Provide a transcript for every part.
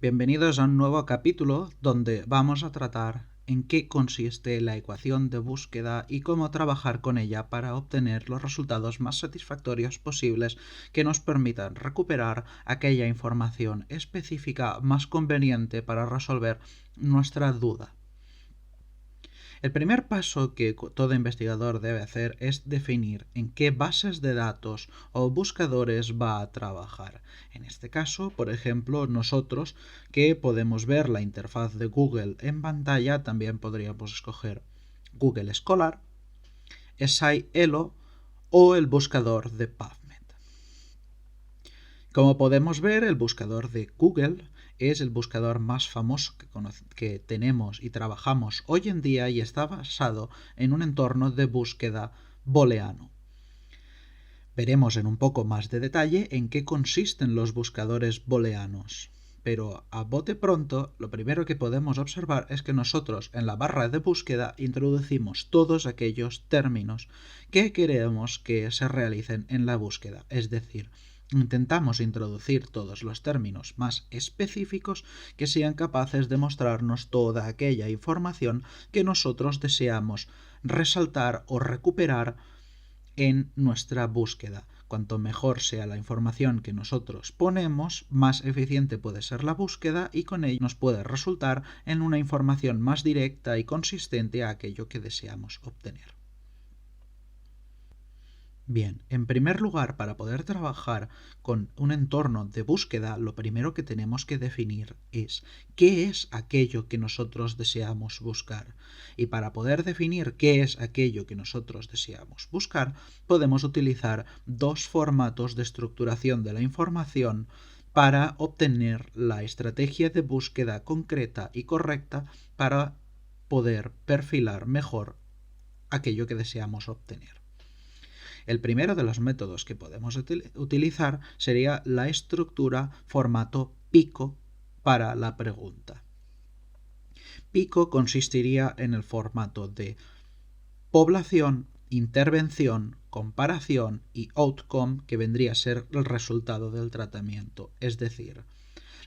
Bienvenidos a un nuevo capítulo donde vamos a tratar en qué consiste la ecuación de búsqueda y cómo trabajar con ella para obtener los resultados más satisfactorios posibles que nos permitan recuperar aquella información específica más conveniente para resolver nuestra duda. El primer paso que todo investigador debe hacer es definir en qué bases de datos o buscadores va a trabajar. En este caso, por ejemplo, nosotros que podemos ver la interfaz de Google en pantalla, también podríamos escoger Google Scholar, SciElo o el buscador de PubMed. Como podemos ver, el buscador de Google es el buscador más famoso que tenemos y trabajamos hoy en día y está basado en un entorno de búsqueda booleano. Veremos en un poco más de detalle en qué consisten los buscadores booleanos. Pero a bote pronto, lo primero que podemos observar es que nosotros en la barra de búsqueda introducimos todos aquellos términos que queremos que se realicen en la búsqueda, es decir, intentamos introducir todos los términos más específicos que sean capaces de mostrarnos toda aquella información que nosotros deseamos resaltar o recuperar en nuestra búsqueda. Cuanto mejor sea la información que nosotros ponemos, más eficiente puede ser la búsqueda y con ello nos puede resultar en una información más directa y consistente a aquello que deseamos obtener. Bien, en primer lugar, para poder trabajar con un entorno de búsqueda, lo primero que tenemos que definir es qué es aquello que nosotros deseamos buscar. Y para poder definir qué es aquello que nosotros deseamos buscar, podemos utilizar dos formatos de estructuración de la información para obtener la estrategia de búsqueda concreta y correcta para poder perfilar mejor aquello que deseamos obtener. El primero de los métodos que podemos utilizar sería la estructura formato pico para la pregunta. Pico consistiría en el formato de población, intervención, comparación y outcome, que vendría a ser el resultado del tratamiento. Es decir,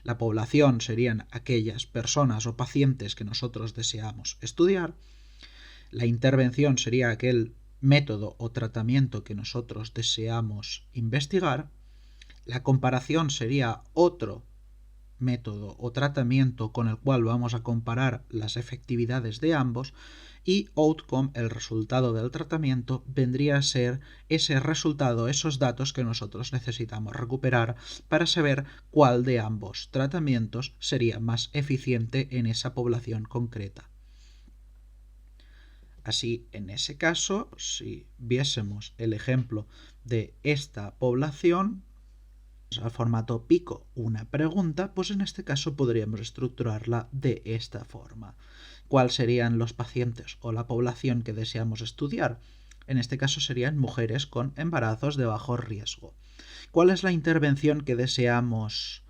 la población serían aquellas personas o pacientes que nosotros deseamos estudiar. La intervención sería aquel método o tratamiento que nosotros deseamos investigar. La comparación sería otro método o tratamiento con el cual vamos a comparar las efectividades de ambos, y outcome, el resultado del tratamiento, vendría a ser ese resultado, esos datos que nosotros necesitamos recuperar para saber cuál de ambos tratamientos sería más eficiente en esa población concreta. Así, en ese caso, si viésemos el ejemplo de esta población, al formato pico una pregunta, pues en este caso podríamos estructurarla de esta forma. ¿Cuáles serían los pacientes o la población que deseamos estudiar? En este caso serían mujeres con embarazos de bajo riesgo. ¿Cuál es la intervención que deseamos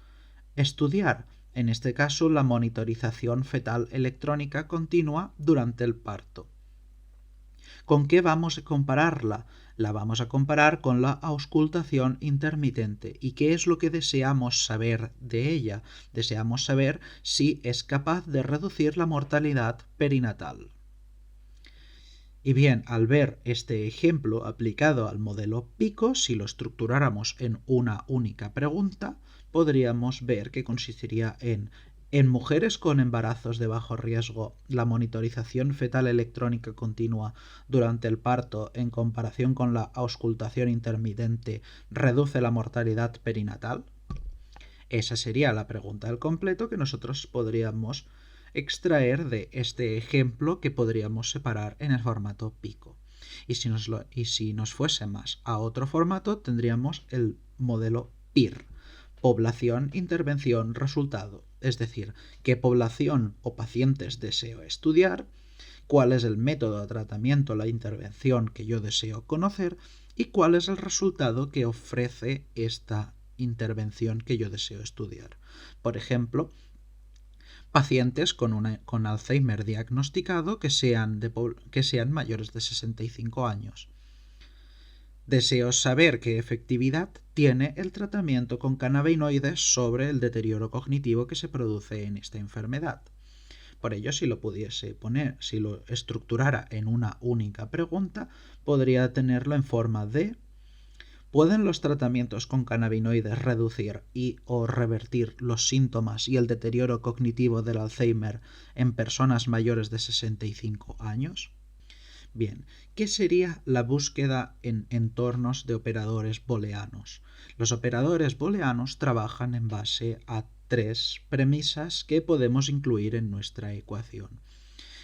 estudiar? En este caso, la monitorización fetal electrónica continua durante el parto. ¿Con qué vamos a compararla? La vamos a comparar con la auscultación intermitente. ¿Y qué es lo que deseamos saber de ella? Deseamos saber si es capaz de reducir la mortalidad perinatal. Y bien, al ver este ejemplo aplicado al modelo PICO, si lo estructuráramos en una única pregunta, podríamos ver que consistiría en mujeres con embarazos de bajo riesgo, la monitorización fetal electrónica continua durante el parto en comparación con la auscultación intermitente reduce la mortalidad perinatal. Esa sería la pregunta al completo que nosotros podríamos extraer de este ejemplo que podríamos separar en el formato pico. Y si nos fuese más a otro formato, tendríamos el modelo PIR, población, intervención, resultado. Es decir, qué población o pacientes deseo estudiar, cuál es el método de tratamiento, la intervención que yo deseo conocer y cuál es el resultado que ofrece esta intervención que yo deseo estudiar. Por ejemplo, pacientes con Alzheimer diagnosticado que sean mayores de 65 años. Deseo saber qué efectividad tiene el tratamiento con cannabinoides sobre el deterioro cognitivo que se produce en esta enfermedad. Por ello, si lo pudiese poner, si lo estructurara en una única pregunta, podría tenerlo en forma de: ¿pueden los tratamientos con cannabinoides reducir y o revertir los síntomas y el deterioro cognitivo del Alzheimer en personas mayores de 65 años? Bien, ¿qué sería la búsqueda en entornos de operadores booleanos? Los operadores booleanos trabajan en base a tres premisas que podemos incluir en nuestra ecuación.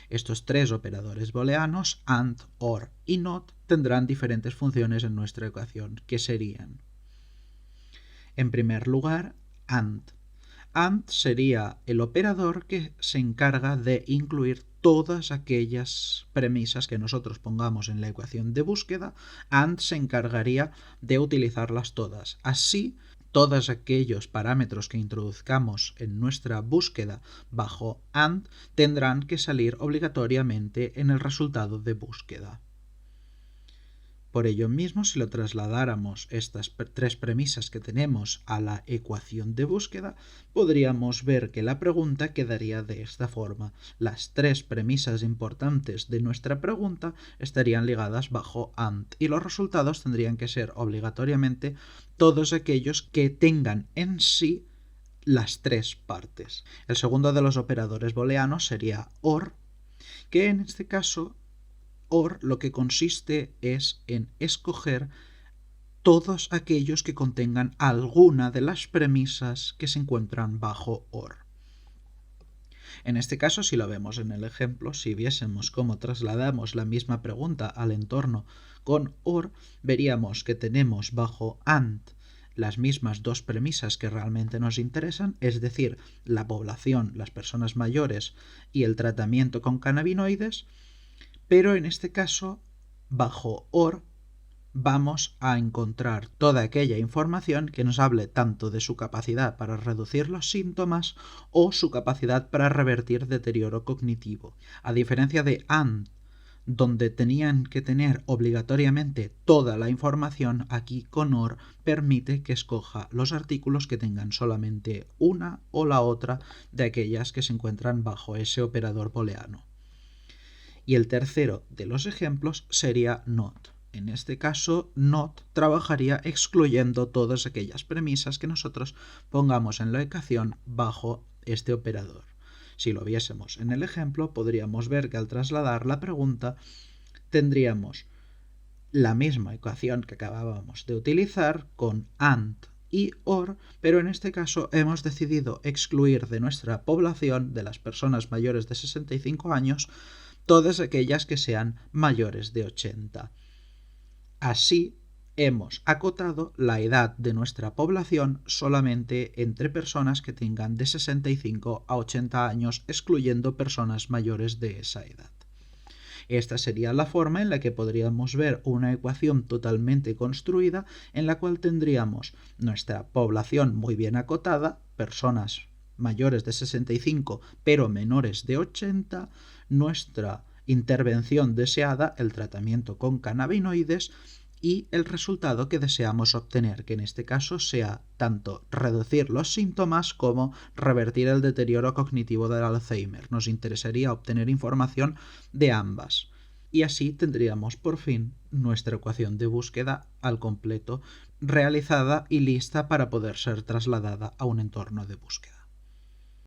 Estos tres operadores booleanos, AND, OR y NOT, tendrán diferentes funciones en nuestra ecuación, que serían: en primer lugar, AND. AND sería el operador que se encarga de incluir todas aquellas premisas que nosotros pongamos en la ecuación de búsqueda. AND se encargaría de utilizarlas todas. Así, todos aquellos parámetros que introduzcamos en nuestra búsqueda bajo AND tendrán que salir obligatoriamente en el resultado de búsqueda. Por ello mismo, si lo trasladáramos estas tres premisas que tenemos a la ecuación de búsqueda, podríamos ver que la pregunta quedaría de esta forma. Las tres premisas importantes de nuestra pregunta estarían ligadas bajo AND y los resultados tendrían que ser obligatoriamente todos aquellos que tengan en sí las tres partes. El segundo de los operadores booleanos sería OR, que en este caso OR lo que consiste es en escoger todos aquellos que contengan alguna de las premisas que se encuentran bajo OR. En este caso, si lo vemos en el ejemplo, si viésemos cómo trasladamos la misma pregunta al entorno con OR, veríamos que tenemos bajo AND las mismas dos premisas que realmente nos interesan, es decir, la población, las personas mayores y el tratamiento con cannabinoides. Pero en este caso, bajo OR, vamos a encontrar toda aquella información que nos hable tanto de su capacidad para reducir los síntomas o su capacidad para revertir deterioro cognitivo. A diferencia de AND, donde tenían que tener obligatoriamente toda la información, aquí con OR permite que escoja los artículos que tengan solamente una o la otra de aquellas que se encuentran bajo ese operador booleano. Y el tercero de los ejemplos sería NOT. En este caso, NOT trabajaría excluyendo todas aquellas premisas que nosotros pongamos en la ecuación bajo este operador. Si lo viésemos en el ejemplo, podríamos ver que al trasladar la pregunta tendríamos la misma ecuación que acabábamos de utilizar con AND y OR, pero en este caso hemos decidido excluir de nuestra población, de las personas mayores de 65 años, todas aquellas que sean mayores de 80. Así, hemos acotado la edad de nuestra población solamente entre personas que tengan de 65 a 80 años, excluyendo personas mayores de esa edad. Esta sería la forma en la que podríamos ver una ecuación totalmente construida en la cual tendríamos nuestra población muy bien acotada, personas mayores de 65 pero menores de 80, nuestra intervención deseada, el tratamiento con cannabinoides, y el resultado que deseamos obtener, que en este caso sea tanto reducir los síntomas como revertir el deterioro cognitivo del Alzheimer. Nos interesaría obtener información de ambas. Y así tendríamos por fin nuestra ecuación de búsqueda al completo, realizada y lista para poder ser trasladada a un entorno de búsqueda.